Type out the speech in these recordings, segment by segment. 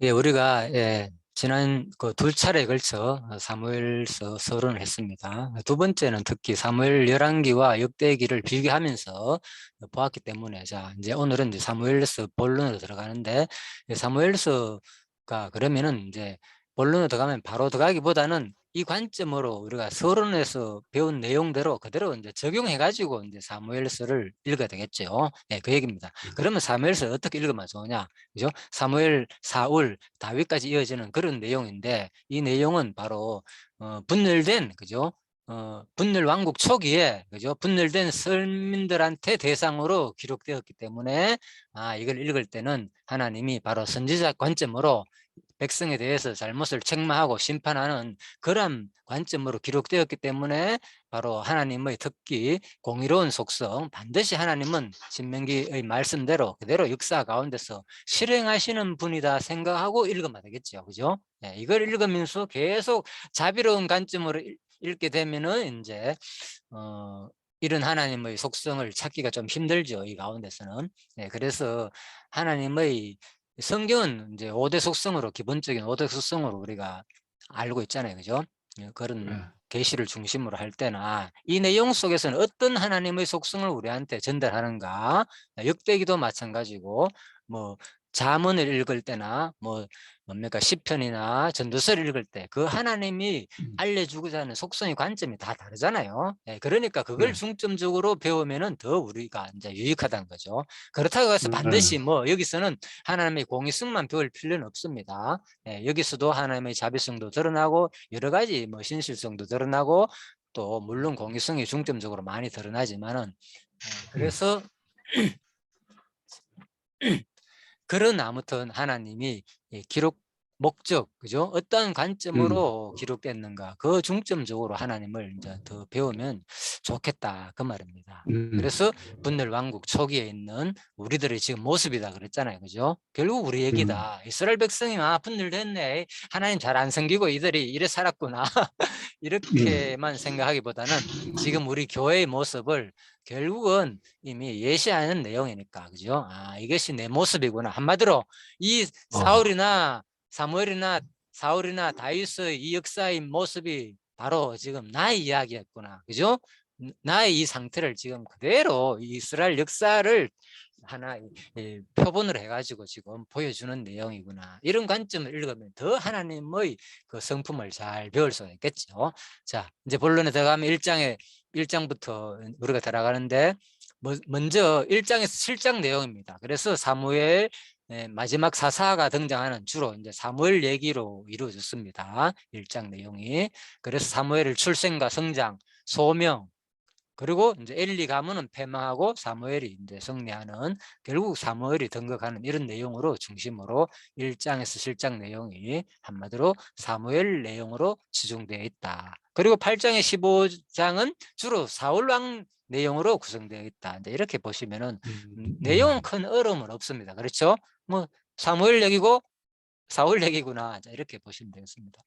예, 우리가 지난 그 두 차례에 걸쳐 사무엘서 서론을 했습니다. 두 번째는 특히 사무엘 열왕기와 역대기를 비교하면서 보았기 때문에 자 이제 오늘은 이제 사무엘서 본론으로 들어가는데 사무엘서가 그러면은 이제 본론으로 들어가면 바로 들어가기보다는 이 관점으로 우리가 서론에서 배운 내용대로 그대로 이제 적용해가지고 이제 사무엘서를 읽어야 되겠죠. 네, 그 얘기입니다. 그러면 사무엘서 어떻게 읽으면 좋으냐? 그죠? 사무엘, 사울, 다윗까지 이어지는 그런 내용인데 이 내용은 바로 분열된 그죠? 분열 왕국 초기에 그죠? 분열된 서민들한테 대상으로 기록되었기 때문에 이걸 읽을 때는 하나님이 바로 선지자 관점으로 백성에 대해서 잘못을 책망하고 심판하는 그런 관점으로 기록되었기 때문에 바로 하나님의 특기 공의로운 속성 반드시 하나님은 신명기의 말씀대로 그대로 역사 가운데서 실행하시는 분이다 생각하고 읽으면 되겠죠. 그죠? 네, 이걸 읽으면서 계속 자비로운 관점으로 읽게 되면은 이제 이런 하나님의 속성을 찾기가 좀 힘들죠. 이 가운데서는. 네, 그래서 하나님의 성경은 이제 5대 속성으로 기본적인 5대 속성으로 우리가 알고 있잖아요. 그죠? 그런 계시를 중심으로 할 때나 이 내용 속에서는 어떤 하나님의 속성을 우리한테 전달하는가 역대기도 마찬가지고 뭐 잠언을 읽을 때나 뭐 뭡니까 시편이나 전도서를 읽을 때 그 하나님이 알려주고자 하는 속성의 관점이 다 다르잖아요. 그러니까 그걸 중점적으로 배우면은 더 우리가 이제 유익하다는 거죠. 그렇다고 해서 반드시 뭐 여기서는 하나님의 공의성만 배울 필요는 없습니다. 여기서도 하나님의 자비성도 드러나고 여러 가지 뭐 신실성도 드러나고 또 물론 공의성이 중점적으로 많이 드러나지만은 그래서 그런 아무튼 하나님이 기록 목적 그죠? 어떠한 관점으로 기록됐는가 그 중점적으로 하나님을 이제 더 배우면 좋겠다 그 말입니다. 그래서 분열 왕국 초기에 있는 우리들의 지금 모습이다 그랬잖아요. 그죠? 결국 우리 얘기다. 이스라엘 백성이 분열됐네. 하나님 잘 안 섬기고 이들이 이래 살았구나. 이렇게만 생각하기보다는 지금 우리 교회의 모습을 결국은 이미 예시하는 내용이니까 그죠? 이것이 내 모습이구나. 한마디로 이 사울이나 다윗의 이 역사의 모습이 바로 지금 나의 이야기였구나. 그죠? 나의 이 상태를 지금 그대로 이스라엘 역사를 하나 표본으로 해가지고 지금 보여주는 내용이구나. 이런 관점을 읽으면 더 하나님의 그 성품을 잘 배울 수 있겠죠. 자, 이제 본론에 들어가면 1장부터 우리가 들어가는데 먼저 1장에서 7장 내용입니다. 그래서 사무엘 마지막 사사가 등장하는 주로 이제 사무엘 얘기로 이루어졌습니다. 1장 내용이. 그래서 사무엘의 출생과 성장, 소명, 그리고 이제 엘리 가문은 패망하고 사무엘이 이제 승리하는 결국 사무엘이 등극하는 이런 내용으로 중심으로 1장에서 7장 내용이 한마디로 사무엘 내용으로 치중되어 있다. 그리고 8장에 15장은 주로 사울 왕 내용으로 구성되어 있다. 이제 이렇게 보시면은 내용은 큰 어려움은 없습니다. 그렇죠? 뭐 사무엘 얘기고 사울 얘기구나. 이렇게 보시면 되겠습니다.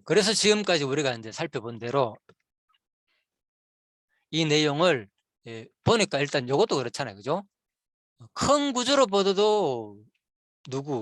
그래서 지금까지 우리가 이제 살펴본 대로 이 내용을 보니까 일단 이것도 그렇잖아요. 그죠? 큰 구조로 보더도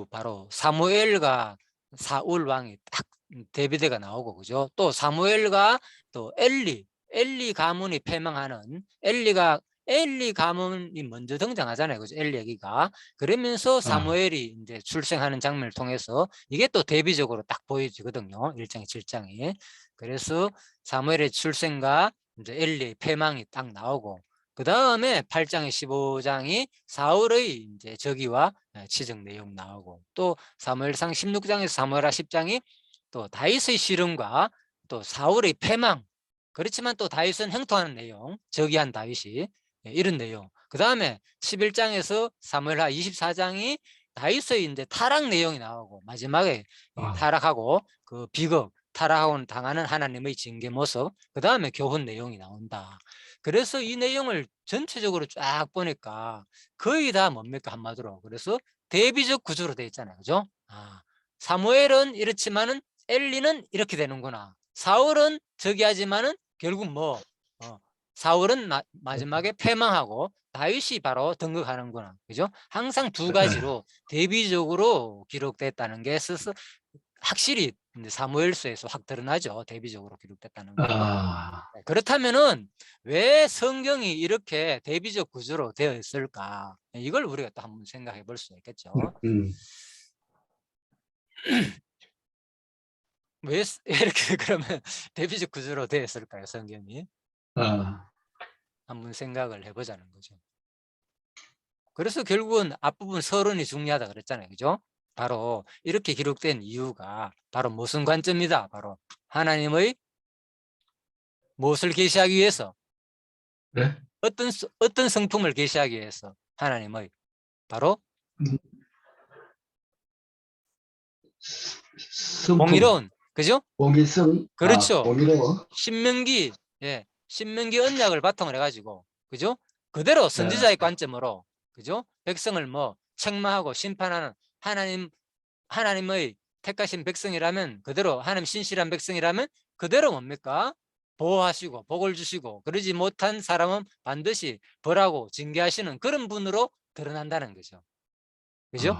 바로 사무엘과 사울 왕이 딱 대비대가 나오고 그죠? 또 사무엘과 또 엘리 가문이 패망하는 엘리 가문이 먼저 등장하잖아요. 그죠? 엘리 얘기가. 그러면서 사무엘이 이제 출생하는 장면을 통해서 이게 또 대비적으로 딱 보여지거든요. 1장, 7장이. 그래서 사무엘의 출생과 이제 엘리의 패망이 딱 나오고 그 다음에 8장에 15장이 사울의 이제 저기와 치적 내용 나오고 또 사무엘상 16장에서 사무엘하 10장이 또 다윗의 씨름과 또 사울의 패망 그렇지만 또 다윗은 형통하는 내용 저기한 다윗이 이런 내용 그 다음에 11장에서 사무엘하 24장이 다윗의 이제 타락 내용이 나오고 마지막에 타락하고 그 비극 타락하고 당하는 하나님의 징계 모습 그 다음에 교훈 내용이 나온다. 그래서 이 내용을 전체적으로 쫙 보니까 거의 다 뭡니까 한마디로 그래서 대비적 구조로 되어 있잖아요. 그죠? 사무엘은 이렇지만은 엘리는 이렇게 되는구나. 사울은 저기 하지만은 결국 뭐 사울은 마지막에 패망하고 다윗이 바로 등극하는구나. 그죠? 항상 두 가지로 대비적으로 기록됐다는 게 확실히 사무엘서에서 확 드러나죠. 대비적으로 기록됐다는 거. 아, 그렇다면은 왜 성경이 이렇게 대비적 구조로 되어 있을까? 이걸 우리가 또 한번 생각해 볼 수 있겠죠. 왜 이렇게 그러면 대비적 구조로 되어 있을까요, 성경이? 한번 생각을 해보자는 거죠. 그래서 결국은 앞부분 서론이 중요하다 그랬잖아요. 그죠? 바로 이렇게 기록된 이유가 바로 무슨 관점이다? 바로 하나님의 무엇을 계시하기 위해서? 네? 어떤 성품을 계시하기 위해서? 하나님의 바로 성품, 공의로운, 그죠? 공의성, 그렇죠. 공의로워. 신명기, 신명기 언약을 바탕으로 해가지고, 그죠? 그대로 선지자의 관점으로, 그죠? 백성을 뭐 책망하고 심판하는 하나님의 택하신 백성이라면 그대로, 하나님 신실한 백성이라면 그대로 뭡니까? 보호하시고 복을 주시고, 그러지 못한 사람은 반드시 벌하고 징계하시는 그런 분으로 드러난다는 거죠. 그죠?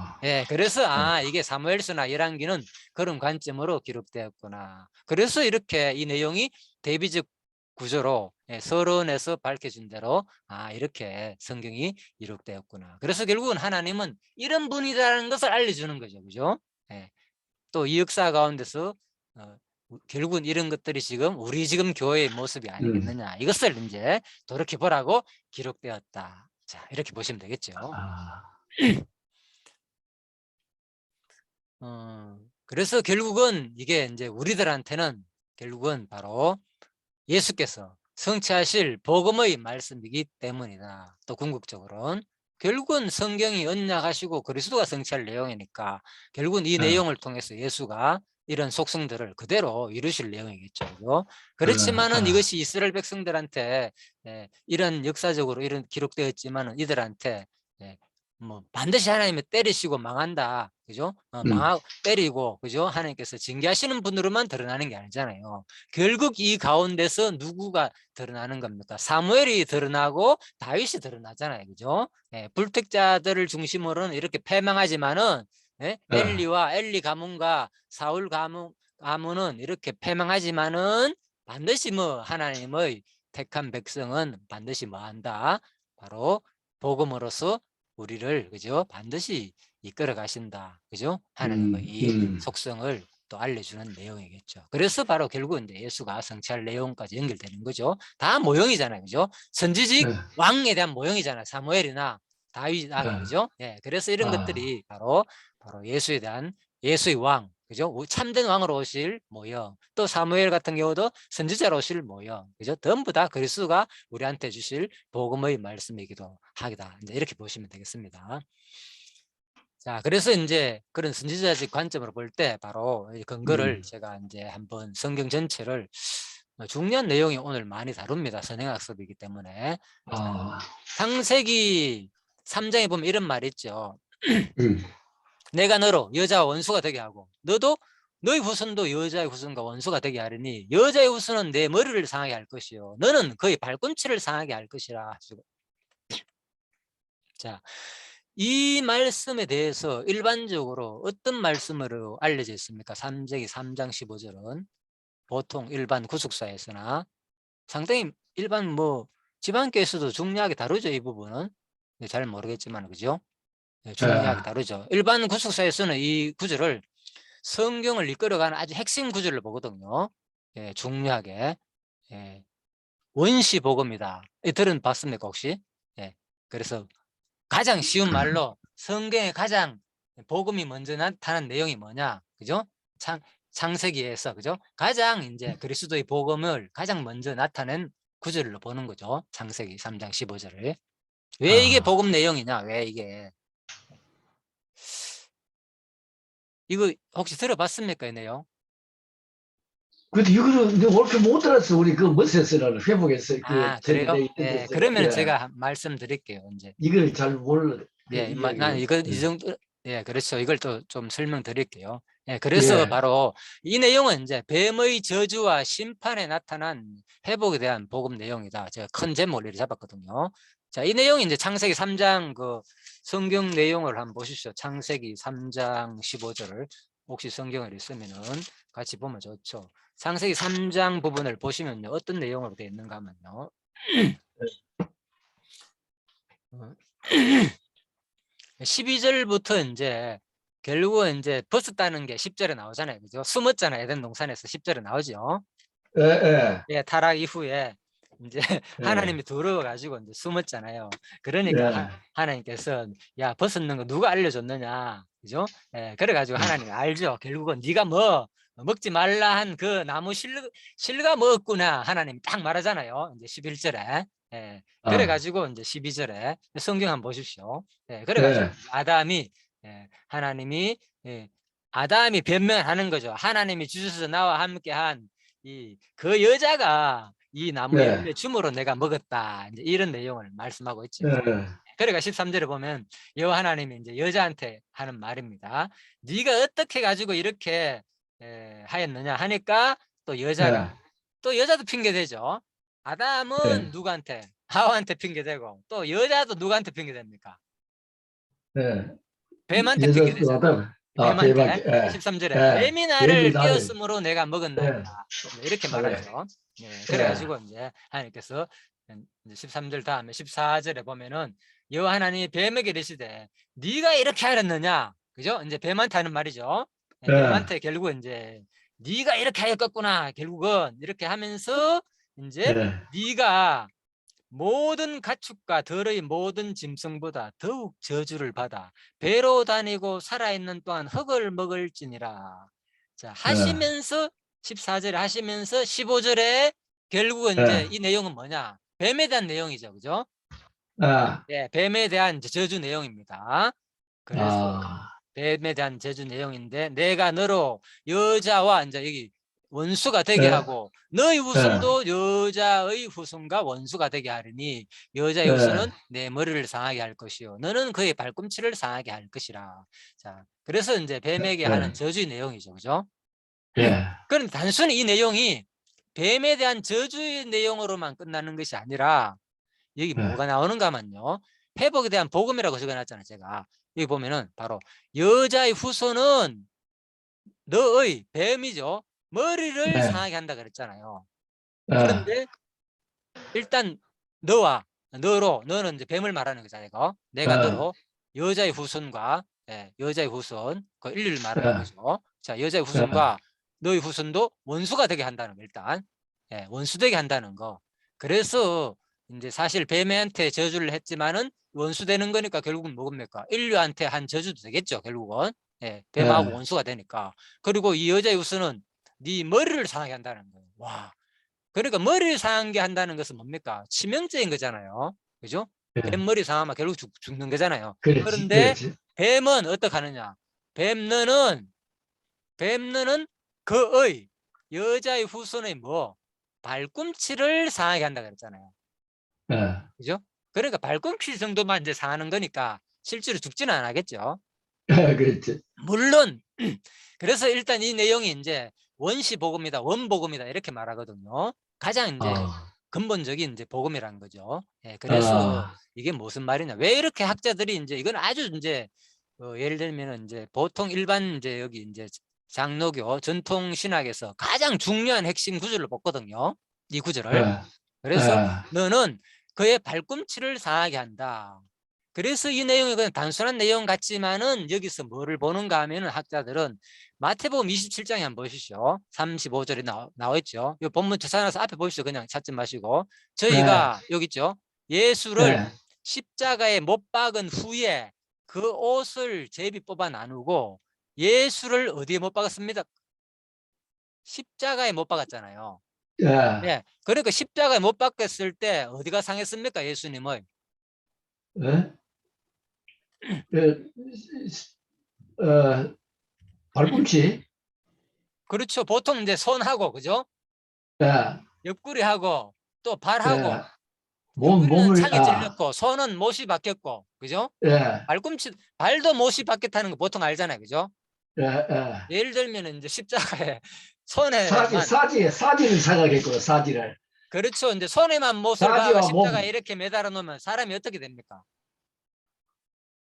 그래서 이게 사무엘서나 열왕기는 그런 관점으로 기록되었구나. 그래서 이렇게 이 내용이 대비적 구조로 서론에서 밝혀준 대로 이렇게 성경이 기록되었구나. 그래서 결국은 하나님은 이런 분이라는 것을 알려주는 거죠. 그죠? 또 이 역사 가운데서 결국은 이런 것들이 우리 지금 교회의 모습이 아니겠느냐. 이것을 이제 돌이켜보라고 기록되었다. 자, 이렇게 보시면 되겠죠. 그래서 결국은 이게 이제 우리들한테는 결국은 바로 예수께서 성취하실 복음의 말씀이기 때문이다. 또 궁극적으로는 결국은 성경이 언약하시고 그리스도가 성취할 내용이니까 결국은 이 내용을 통해서 예수가 이런 속성들을 그대로 이루실 내용이겠죠. 그렇지만은 이것이 이스라엘 백성들한테 이런 역사적으로 이런 기록되었지만은 이들한테 뭐 반드시 하나님이 때리시고 망한다, 그죠? 망하고 때리고, 그죠? 하나님께서 징계하시는 분으로만 드러나는 게 아니잖아요. 결국 이 가운데서 누구가 드러나는 겁니까? 사무엘이 드러나고 다윗이 드러나잖아요, 그죠? 불택자들을 중심으로는 이렇게 패망하지만은 엘리와 엘리 가문과 사울 가문은 이렇게 패망하지만은 반드시 뭐 하나님의 택한 백성은 반드시 뭐한다? 바로 복음으로서 우리를, 그죠? 반드시 이끌어 가신다, 그죠? 하나님의 이 속성을 또 알려주는 내용이겠죠. 그래서 바로 결국 이제 예수가 성취할 내용까지 연결되는 거죠. 다 모형이잖아요, 그죠? 선지직 왕에 대한 모형이잖아요. 사무엘이나 다윗이나, 그죠? 그래서 이런 것들이 바로 예수에 대한 예수의 왕, 그죠? 참된 왕으로 오실 모형, 또 사무엘 같은 경우도 선지자로 오실 모형, 그죠? 전부 다 그리스도가 우리한테 주실 복음의 말씀이기도 하다. 이제 이렇게 보시면 되겠습니다. 자, 그래서 이제 그런 선지자적 관점으로 볼 때 바로 이 근거를 제가 이제 한번 성경 전체를 중요한 내용이 오늘 많이 다룹니다. 선행학습이기 때문에. 창세기 3장에 보면 이런 말이 있죠. 내가 너로 여자와 원수가 되게 하고 너도 너희 후손도 여자의 후손과 원수가 되게 하리니 여자의 후손은 내 머리를 상하게 할 것이요 너는 그의 발꿈치를 상하게 할 것이라. 자, 이 말씀에 대해서 일반적으로 어떤 말씀으로 알려져 있습니까? 3세기 3장 15절은 보통 일반 구속사에서나 상당히 일반 뭐 지방교에서도 중요하게 다루죠. 이 부분은 잘 모르겠지만, 그죠? 중요하게 다루죠. 일반 구속사에서는 이 구절을 성경을 이끌어가는 아주 핵심 구절을 보거든요. 중요하게. 원시복음이다. 들어봤습니까 혹시? 그래서 가장 쉬운 말로 성경에 가장 복음이 먼저 나타난 내용이 뭐냐, 그죠? 창세기에서, 그죠? 가장 이제 그리스도의 복음을 가장 먼저 나타낸 구절로 보는 거죠. 창세기 3장 15절을. 왜 이게 복음 내용이냐? 왜 이게? 이거 혹시 들어봤습니까, 이 내용? 근데 이거는 이렇게 못 들었어. 우리 그 머세스라는 회복했어요. 그래요? 그러면 제가 말씀드릴게요. 이제 이걸 잘 몰라. 난 이거 이 정도, 그렇죠. 이걸 또 좀 설명드릴게요. 예, 그래서 예, 바로 이 내용은 이제 뱀의 저주와 심판에 나타난 회복에 대한 복음 내용이다. 제가 큰 제목을 이렇게 잡았거든요. 자, 이 내용이 이제 창세기 3장 그 성경 내용을 한번 보십시오. 창세기 3장 15절을 혹시 성경을 있으면은 같이 보면 좋죠. 창세기 3장 부분을 보시면요. 어떤 내용으로 되어 있는가 하면요. 12절부터 이제 결국은 이제 벗었다는 게 10절에 나오잖아요. 그죠? 숨었잖아요. 에덴 동산에서 10절에 나오죠. 예, 예, 예, 타락 이후에 이제 예, 하나님이 두려워 가지고 이제 숨었잖아요. 그러니까 예, 하나님께서 야, 벗었는 거 누가 알려줬느냐, 그죠? 예, 그래 가지고 하나님 알죠. 결국은 네가 뭐 먹지 말라 한 그 나무 실가 먹었구나, 하나님 딱 말하잖아요. 이제 11절에. 예, 그래 아, 가지고 이제 12절에 성경 한번 보십시오. 예, 그래 가지고 예, 아담이, 하나님이, 아담이 변명하는 거죠. 하나님이 주셔서 나와 함께 한 그 여자가 이 나무 예, 열매 줌으로 내가 먹었다, 이제 이런 내용을 말씀하고 있죠. 예, 그러니까 13절에 보면 여호와 하나님이 이제 여자한테 하는 말입니다. 네가 어떻게 가지고 이렇게 하였느냐 하니까 또 여자가, 예, 또 여자도 핑계대죠. 아담은 예, 누구한테? 하와한테 핑계대고, 또 여자도 누구한테 핑계댑니까? 예. 뱀한테 여자도 핑계대잖아요. 하다, 아, 뱀한테. 대박, 예, 13절에 예, 뱀이 뱀이 나를 나를, 깨었으므로 내가 예, 먹었나이다, 이렇게 그래, 말하죠. 예, 그래가지고 이제 하나님께서 이제 13절 다음에 14절에 보면은 여호와 하나님이 뱀에게 이르시되 네가 이렇게 하였느냐, 그죠? 이제 뱀한테 하는 말이죠. 예, 뱀한테 결국 이제 네가 이렇게 하였겠구나, 결국은 이렇게 하면서 이제 예, 네가 모든 가축과 들의 모든 짐승보다 더욱 저주를 받아 배로 다니고 살아있는 또한 흙을 먹을지니라. 자, 예, 하시면서 14절에 하시면서 15절에 결국은 이제 예, 이 내용은 뭐냐? 뱀에 대한 내용이죠. 그죠? 아, 예, 뱀에 대한 이제 저주 내용입니다. 그래서 아, 뱀에 대한 저주 내용인데 내가 너로 여자와 이제 여기 원수가 되게 예, 하고 너의 예, 후손도 여자의 후손과 원수가 되게 하리니 여자의 예, 후손은 내 머리를 상하게 할 것이요 너는 그의 발꿈치를 상하게 할 것이라. 자, 그래서 이제 뱀에게 하는 예, 저주의 내용이죠. 그죠? 예, 그런데 단순히 이 내용이 뱀에 대한 저주의 내용으로만 끝나는 것이 아니라 여기 예, 뭐가 나오는가 하면요. 회복에 대한 복음이라고 적어놨잖아요. 제가 여기 보면은 바로 여자의 후손은 너의 뱀이죠. 머리를 예, 상하게 한다 그랬잖아요. 예, 그런데 일단 너는 이제 뱀을 말하는 거잖아요. 이거. 내가 예, 너로 여자의 후손과, 여자의 후손 그 인류를 말하는 예, 거죠. 자, 여자의 예, 후손과 너의 후손도 원수가 되게 한다는 거, 일단. 원수 되게 한다는 거. 그래서 이제 사실 뱀한테 저주를 했지만은 원수 되는 거니까 결국은 뭡니까? 인류한테 한 저주도 되겠죠. 결국은. 뱀하고 예, 원수가 되니까. 그리고 이 여자의 후손은 네 머리를 상하게 한다는 거예요. 와. 그러니까 머리를 상하게 한다는 것은 뭡니까? 치명적인 거잖아요. 그죠? 뱀 예, 머리 상하면 결국 죽는 거잖아요. 그렇지, 그런데 그렇지, 뱀은 어떻게 하느냐? 뱀너는 뱀너는 그의 여자의 후손의 뭐 발꿈치를 상하게 한다 그랬잖아요. 예, 그죠? 그러니까 발꿈치 정도만 이제 상하는 거니까 실제로 죽지는 않겠죠. 예, 그렇지, 물론 그래서 일단 이 내용이 이제 원시 복음이다, 원복음이다 이렇게 말하거든요. 가장 이제 아, 근본적인 이제 복음이라는 거죠. 그래서 아, 이게 무슨 말이냐? 왜 이렇게 학자들이 이제 이건 아주 이제 예를 들면 이제 보통 일반 이제 여기 이제 장로교 전통 신학에서 가장 중요한 핵심 구절을 뽑거든요. 이 구절을. 예, 그래서 예, 너는 그의 발꿈치를 상하게 한다. 그래서 이 내용이 그냥 단순한 내용 같지만은 여기서 뭐를 보는가 하면은 학자들은 마태복음 27장에 한번 보시죠. 35절에 나와 있죠. 이 본문 찾아서 앞에 보십시오. 그냥 찾지 마시고. 예, 저희가 여기 있죠. 예수를 예, 십자가에 못 박은 후에 그 옷을 제비 뽑아 나누고 예수를 어디에 못 박았습니다? 십자가에 못 박았잖아요. 예, 예. 그러니까 십자가에 못 박혔을 때 어디가 상했습니까? 예수님의. 예, 그, 발꿈치, 그렇죠. 보통 이제 손하고, 그죠? 예, 옆구리하고 또 예, 발하고. 옆구리는 몸을, 창에 찔렸고 손은 못이 박혔고, 그죠? 예, 발꿈치 발도 못이 박혔다는 거 보통 알잖아요. 그죠? 예, 예. 예를 들면 이제 십자가에 손에만 사지를 생각했구나, 사지를. 그렇죠. 이제 손에만 못을 박아 사지와 몸. 십자가에 이렇게 매달아 놓으면 사람이 어떻게 됩니까?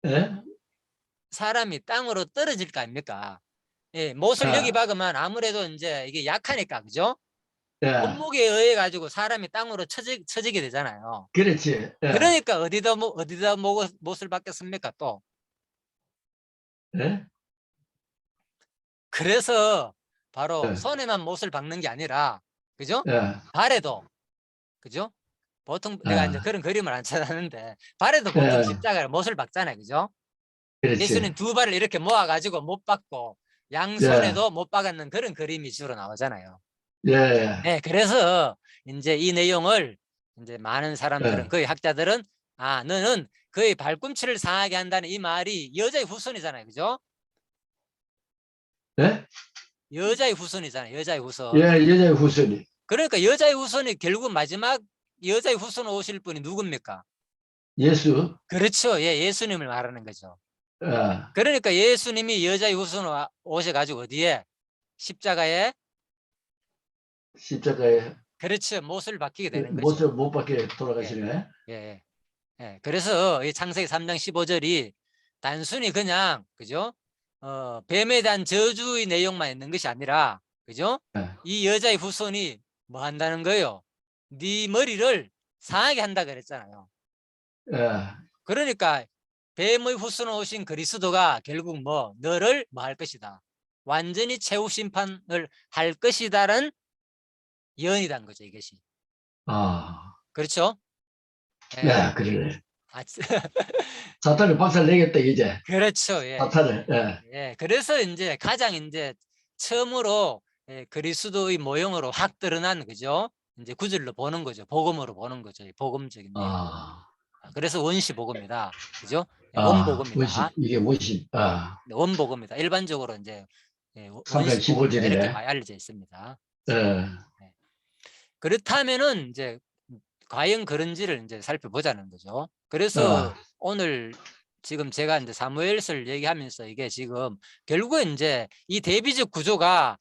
예? 사람이 땅으로 떨어질 거 아닙니까? 예, 못을 여기 아, 박으면 아무래도 이제 이게 약하니까, 그죠? 예. 몸무게에 의해 가지고 사람이 땅으로 쳐지게 되잖아요. 그렇지. 예. 그러니까 어디다 못을 박겠습니까? 또 예? 그래서 바로 예. 손에만 못을 박는 게 아니라, 그죠? 예. 발에도, 그죠? 보통 내가 이제 아, 그런 그림을 안 찾았는데 발에도 보통 예. 십자가를 못을 박잖아요, 그죠? 그렇지. 예수님 두 발을 이렇게 모아가지고 못 박고 예. 양손에도 못 박았는 그런 그림이 주로 나오잖아요. 예. 네, 그래서 이제 이 내용을 이제 많은 사람들은 예. 거의 학자들은 아, 너는 그의 발꿈치를 상하게 한다는 이 말이 여자의 후손이잖아요, 그죠? 예? 여자의 후손이잖아요, 여자의 예, 후손. 여자의 후손이. 그러니까 여자의 후손이 결국 마지막 여자의 후손 오실 분이 누굽니까? 예수. 그렇죠, 예, 예수님을 말하는 거죠. 아, 그러니까 예수님이 여자의 후손 오셔가지고 어디에? 십자가에 십자가에 그렇죠. 못을 박히게 되는 거죠. 못을 못 받게 예, 돌아가시네. 예, 예. 그래서 이 창세기 3장 15절이 단순히 그냥, 그죠? 뱀에 대한 저주의 내용만 있는 것이 아니라, 그죠? 예. 이 여자의 후손이 뭐 한다는 거예요? 네 머리를 상하게 한다 그랬잖아요. 예. 그러니까 뱀의 후손 오신 그리스도가 결국 뭐 너를 뭐 할 것이다. 완전히 최후 심판을 할 것이다라는 예언이란 거죠, 이것이. 아, 그렇죠? 예. 네, 그러네. 아, 사탄을 박살 내겠다, 이제. 그렇죠. 예. 사탄을. 예. 예. 그래서 이제 가장 이제 처음으로 예, 그리스도의 모형으로 확 드러난 그죠? 이제 구절로 보는 거죠. 복음으로 보는 거죠. 복음적인 내용. 아, 그래서 원시 복음이다. 그죠? 예, 아, 원신, 원복음이다. 이게 원신. 아, 네, 원복음이다. 일반적으로 이제 예, 3장 원시 복음이다. 이렇게 15절이네. 많이 알려져 있습니다. 예. 예. 그렇다면은 이제 과연 그런지를 이제 살펴보자는 거죠. 그래서 아, 오늘 지금 제가 이제 사무엘서를 얘기하면서 이게 지금 결국에 이제 이 대비적 구조가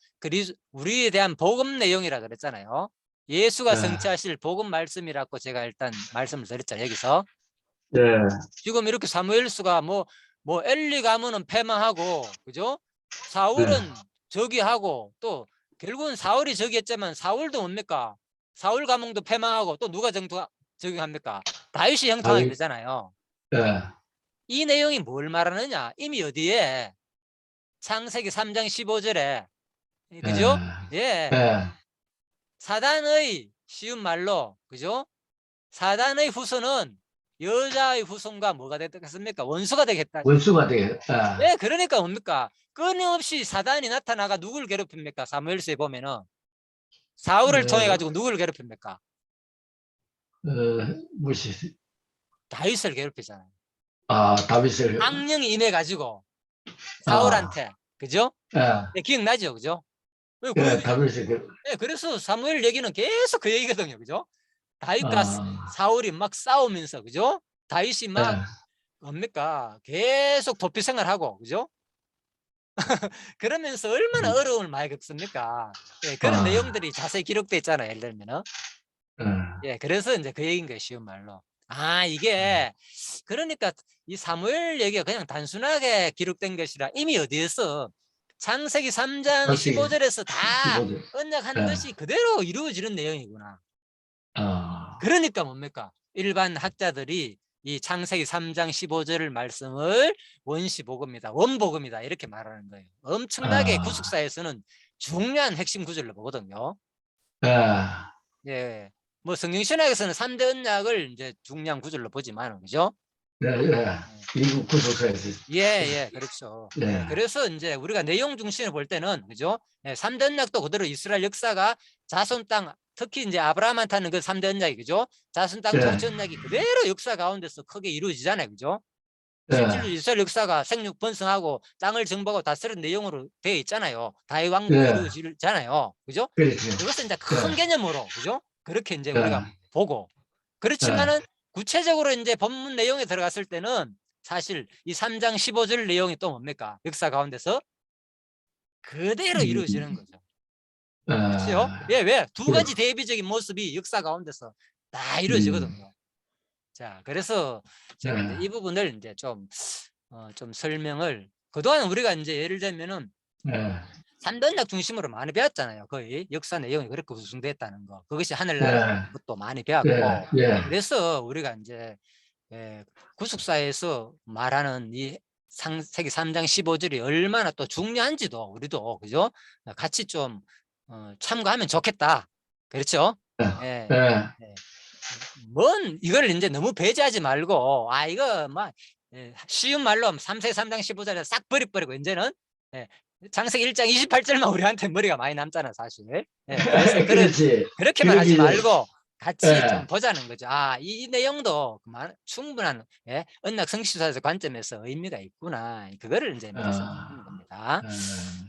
우리에 대한 복음 내용이라 그랬잖아요. 예수가 예. 성취하실 복음 말씀이라고 제가 일단 말씀을 드렸잖아요. 여기서 예. 지금 이렇게 사무엘서가 뭐 엘리 가문은 패망하고 그죠? 사울은 저기하고 또 결국은 사울이 저기했지만 사울도 뭡니까? 사울 가문도 패망하고 또 누가 저기합니까? 다윗이 형통하게 다윗. 되잖아요. 예. 이 내용이 뭘 말하느냐? 이미 어디에 창세기 3장 15절에 그죠? 예. 예. 사단의 쉬운 말로 그죠? 사단의 후손은 여자의 후손과 뭐가 되겠습니까? 원수가 되겠다. 원수가 되게. 예. 예, 그러니까 뭡니까? 끊임없이 사단이 나타나가 누굴 괴롭힙니까? 사무엘서에 보면은 사울을 통해 가지고 누굴 괴롭힙니까? 무시. 다윗을 괴롭히잖아요. 아, 다윗을. 악령이 임해 가지고 아, 사울한테 그죠? 예. 네, 기억나죠, 그죠? 예, 다윗을. 네, 그래서 사무엘 얘기는 계속 그 얘기거든요, 그죠? 다윗과 아, 사울이 막 싸우면서 그죠? 다윗이 막 예. 뭡니까? 계속 도피 생활하고 그죠? 그러면서 얼마나 음. 어려움을 많이 겪습니까? 예, 그런 아, 내용들이 자세히 기록돼 있잖아요. 예를 들면은. 예. 예, 그래서 이제 그 얘기인 거예요. 쉬운 말로. 아, 이게 그러니까 이 사무엘 얘기가 그냥 단순하게 기록된 것이라 이미 어디에서 창세기 3장 창세기 15절에서 다 15절. 언약한 예. 것이 그대로 이루어지는 내용이구나. 아, 그러니까 뭡니까? 일반 학자들이 이 창세기 3장 15절 말씀을 원시복음이다, 원복음이다 이렇게 말하는 거예요. 엄청나게 아, 구속사에서는 중요한 핵심 구절로 보거든요. 예. 예, 뭐 성경신학에서는 3대 언약을 이제 중요한 구절로 보지만 그죠? 예, 예. 미국 구속사에서. 예, 예, 그렇죠. 예. 예, 그래서 이제 우리가 내용 중심을 볼 때는 그죠? 예, 3대 언약도 그대로 이스라엘 역사가 자손 땅 특히 이제 아브라함한테 하는 그 3대 언약이 그죠? 자손 땅 예. 통치 언약이 그대로 역사 가운데서 크게 이루어지잖아요. 그죠? 실제로 예. 이스라엘 역사가 생육 번성하고 땅을 정복하고 다스린 내용으로 되어 있잖아요. 다윗 왕국이 예. 이루어지잖아요. 그죠? 그렇지. 그것은 이제 예. 큰 개념으로 그죠? 그렇게 이제 예. 우리가 보고 그렇지만은 구체적으로 이제 본문 내용에 들어갔을 때는 사실 이 3장 15절 내용이 또 뭡니까? 역사 가운데서 그대로 이루어지는 거죠. 아, 그렇죠? 왜? 두 그래. 가지 대비적인 모습이 역사 가운데서 다 이루어지거든요. 자, 그래서 제가 이제 이 부분을 이제 좀 설명을, 그동안 우리가 이제 예를 들면은 예, 3단락 중심으로 많이 배웠잖아요. 거의 역사 내용이 그렇게 구성됐다는 거. 그것이 하늘나라 예, 것도 많이 예, 배웠고, 예. 그래서 우리가 이제 구속사에서 말하는 이 세기 3장 15절이 얼마나 또 중요한지도 우리도 그죠? 같이 좀 참고하면 좋겠다. 그렇죠? 예. 예. 예. 이걸 이제 너무 배제하지 말고, 이거 막 쉬운 말로 3세기 3장 15절에 싹 버리고 이제는 예, 창세기 1장 28절만 우리한테 머리가 많이 남잖아 사실. 그래서 그렇지. 그렇게만 하지 그러기 전, 말고 같이 좀 예, 보자는 거죠. 이 내용도 충분한 언락 성취사의 관점에서 의미가 있구나. 그거를 이제 말씀드리는 겁니다.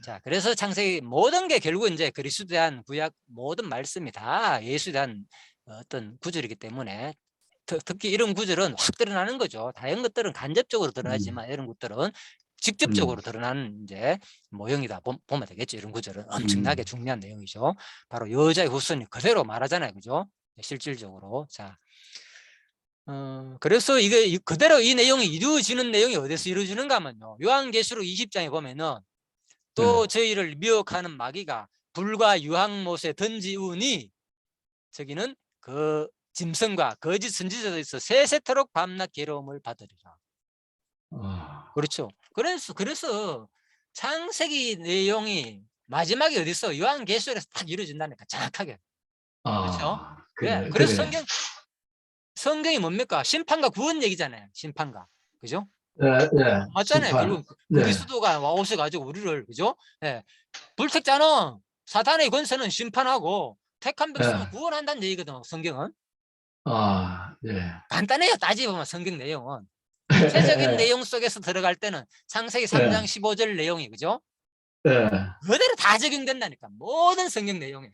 자, 그래서 창세기 모든 게 결국 이제 그리스도에 대한 구약 모든 말씀이 다 예수에 대한 어떤 구절이기 때문에 특히 이런 구절은 확 드러나는 거죠. 다른 것들은 간접적으로 드러나지만 이런 것들은 직접적으로 드러나는 이제 모형이다 보면 되겠죠. 이런 구절은 엄청나게 중요한 내용이죠. 바로 여자의 후손이 그대로 말하잖아요. 그죠? 실질적으로. 자, 그래서 이게 그대로 이 내용이 이루어지는 내용이 어디서 이루어지는가 하면요. 요한계시록 20장에 보면은 또 저희를 미혹하는 마귀가 불과 유황못에 던지우니 저기는 그 짐승과 거짓 선지자들에서 세세토록 밤낮 괴로움을 받으리라. 그렇죠. 그래서 창세기 내용이 마지막에 어디서 요한계시록에서 딱 이루어진다니까 정확하게. 그렇죠? 왜? 그래, 그래서 그래. 성경이 뭡니까? 심판과 구원 얘기잖아요. 심판과. 그죠? 예, 예. 맞잖아요. 심판. 결국 네. 그리스도가 오셔가지고 우리를, 그죠? 불택자는 사탄의 권세는 심판하고 택한 백성은 예. 구원한다는 얘기거든. 성경은. 예. 간단해요. 따지보면 성경 내용은. 구체적인 내용 속에서 들어갈 때는 창세기 3장 15절 내용이, 그죠? 예. 그대로 다 적용된다니까. 모든 성경 내용에.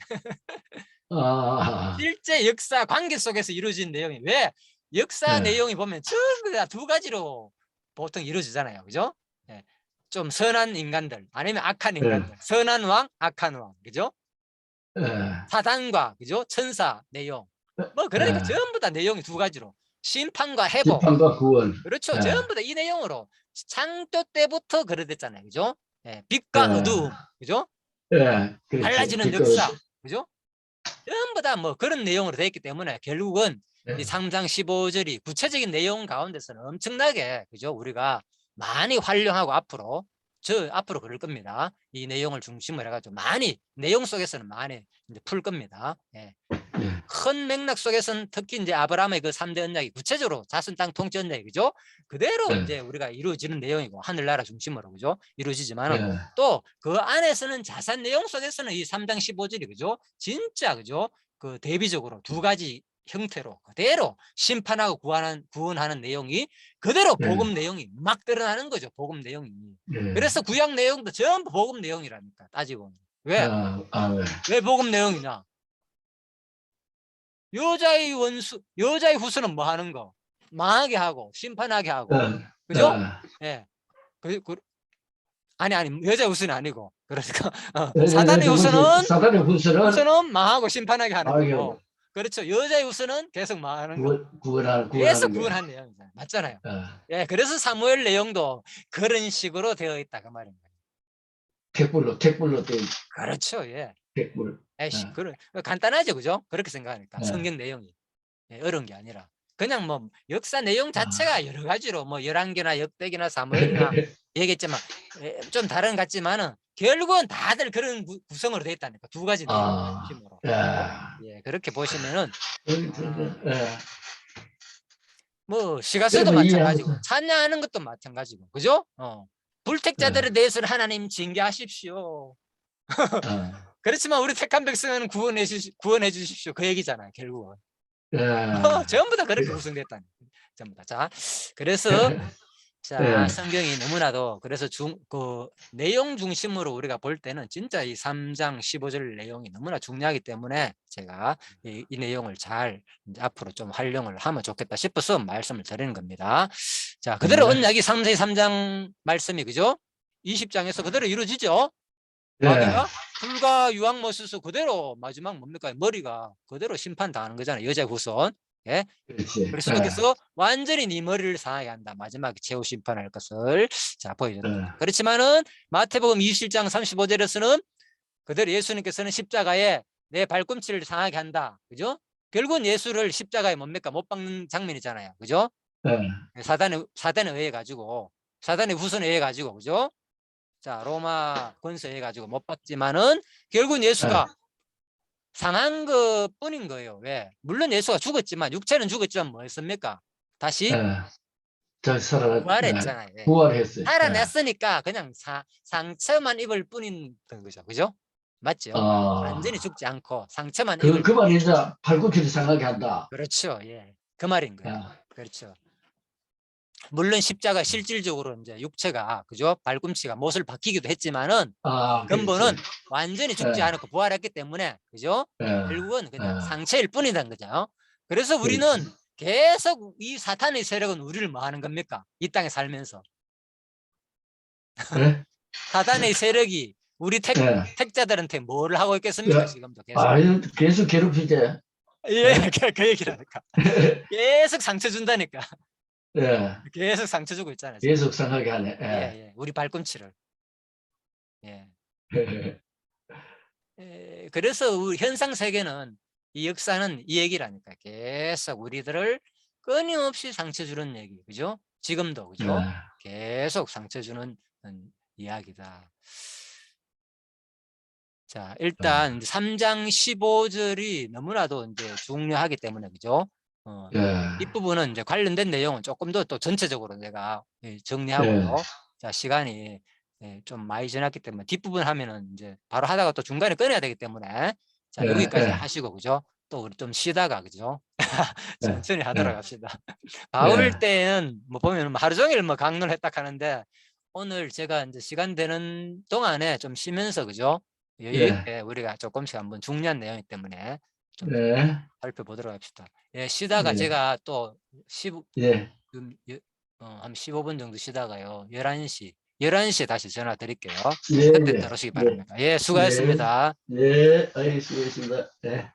실제 역사 관계 속에서 이루어진 내용이. 왜? 역사 내용이 보면 전부 다 두 가지로 보통 이루어지잖아요. 그죠? 좀 선한 인간들 아니면 악한 인간들. 선한 왕, 악한 왕. 그죠? 사단과, 그죠? 천사 내용. 그러니까 전부 다 내용이 두 가지로. 심판과 회복. 심판과 구원. 그렇죠. 전부 다 이 내용으로 창조 때부터 그러댔잖아요. 그죠? 빛과 어두움. 그죠? 그렇지. 달라지는 역사. 그죠? 전부 다 그런 내용으로 되어 있기 때문에 결국은 이 3장 15절이 구체적인 내용 가운데서는 엄청나게, 그죠? 우리가 많이 활용하고 앞으로 그럴 겁니다. 이 내용을 중심으로 해가지고 많이 내용 속에서는 많이 이제 풀 겁니다. 큰 맥락 속에서는 특히 이제 아브라함의 그 3대 언약이 구체적으로 자손 땅 통치 언약이, 그죠? 그대로 이제 우리가 이루어지는 내용이고 하늘나라 중심으로, 그죠? 이루어지지만은 또 그 안에서는 자세한 내용 속에서는 이 3장 15절이, 그죠? 진짜, 그죠? 그 대비적으로 두 가지 형태로 그대로 심판하고 구원하는 내용이 그대로 복음 내용이 막 드러나는 거죠. 복음 내용이. 그래서 구약 내용도 전부 복음 내용이라니까 따지고 보면. 왜? 왜 복음 내용이냐? 여자의 후손은 뭐 하는 거? 망하게 하고, 심판하게 하고. 그죠? 예. 아니, 여자의 후손은 아니고. 그러니까, 사단의 후손은 망하고 심판하게 하는 거고. 그렇죠. 여자의 후손은 계속 망하는 거. 계속 구원하는 내용이잖아요. 맞잖아요. 그래서 사무엘 내용도 그런 식으로 되어 있다. 그 말입니다. 택불로 돼. 그렇죠. 예. 택불. 간단하죠. 그죠? 그렇게 생각하니까. 성경 내용이. 어려운 게 아니라. 그냥 역사 내용 자체가 여러 가지로 열왕기나 역대기나 사무엘이나 얘기했지만 좀 다른 것 같지만은 결국은 다들 그런 구성으로 되어 있다니까. 두 가지 내용 중심으로. 그렇게 보시면은 시가서도 마찬가지고 찬양하는 것도 마찬가지고. 그죠? 불택자들에 대해서는 하나님 징계하십시오. 그렇지만 우리 택한 백성은 구원해 주십시오. 그 얘기잖아요. 결국은. 전부 다 그렇게 구성됐다니. 전부 다. 자, 그래서 성경이 너무나도, 그래서 그 내용 중심으로 우리가 볼 때는 진짜 이 3장 15절 내용이 너무나 중요하기 때문에 제가 이 내용을 잘 이제 앞으로 좀 활용을 하면 좋겠다 싶어서 말씀을 드리는 겁니다. 자, 그대로 언약이 3장 말씀이, 그죠? 20장에서 그대로 이루어지죠? 예. 마귀가 불과 유황모수수 그대로 마지막 뭡니까? 머리가 그대로 심판당하는 거잖아요. 여자 후손. 예. 그렇지. 그래서 여기서 완전히 네 머리를 상하게 한다. 마지막에 최후 심판할 것을 자 보여줬다. 예. 그렇지만은 마태복음 27장 35절에서는 그대로 예수님께서는 십자가에 내 발꿈치를 상하게 한다. 그죠? 결국은 예수를 십자가에 뭡니까? 못 박는 장면이잖아요. 그죠? 예. 사단에 의해 가지고 사단의 후손에 의해 가지고 그죠? 자, 로마 권세에 의해 가지고 못 박지만은 결국은 예수가 상한 것뿐인 거예요. 왜? 물론 예수가 죽었지만 육체는 죽었지만 뭐 했습니까? 다시 예. 잘 살아, 부활했잖아요. 예. 부활했어요. 예. 살아냈으니까 그냥 상처만 입을 뿐인 거죠. 그죠? 맞죠? 완전히 죽지 않고 상처만 입을 그 말이 이제 팔꿈치를 상하게 한다. 그렇죠. 예. 그 말인 거예요. 아, 그렇죠. 물론 십자가 실질적으로 이제 육체가 그죠? 발꿈치가 못을 박히기도 했지만은 근본은 그렇지. 완전히 죽지 예. 않았고 부활했기 때문에 그죠? 예. 결국은 그냥 예. 상처일 뿐이라는 거죠. 그래서 우리는 그렇지. 계속 이 사탄의 세력은 우리를 뭐 하는 겁니까? 이 땅에 살면서 예? 사탄의 세력이 우리 예. 택자들한테 뭘 하고 있겠습니까? 예. 지금도 계속. 아유, 계속 괴롭히지. 예, 예? 그 얘기라니까. 계속 상처 준다니까. 예. 계속 상처 주고 있잖아요. 지금. 계속 상하게 하네. 예, 예. 예. 우리 발꿈치를. 예. 그래서 우리 현상 세계는 이 역사는 이 얘기라니까. 계속 우리들을 끊임없이 상처 주는 얘기. 그죠? 지금도 그죠? 계속 상처 주는 이야기다. 자, 일단 3장 15절이 너무나도 이제 중요하기 때문에 그죠? 예. 뒷부분은 이제 관련된 내용은 조금 더 또 전체적으로 내가 정리하고요. 자, 시간이 좀 많이 지났기 때문에 뒷부분 하면은 이제 바로 하다가 또 중간에 끊어야 되기 때문에 자, 여기까지 하시고 그죠? 또 우리 좀 쉬다가 그죠? 천천히 하도록 합시다. 바울 때는 뭐 보면 하루 종일 뭐 강론을 했다 하는데 오늘 제가 이제 시간 되는 동안에 좀 쉬면서 그죠? 여유 있게 우리가 조금씩 한번 중요한 내용이기 때문에 좀 살펴보도록 합시다. 예, 쉬다가 제가 또 한 15분 정도 쉬다가요. 11시에 다시 전화 드릴게요. 그때 들으시기 바랍니다. 예, 수고하셨습니다. 예, 수고했습니다. 예.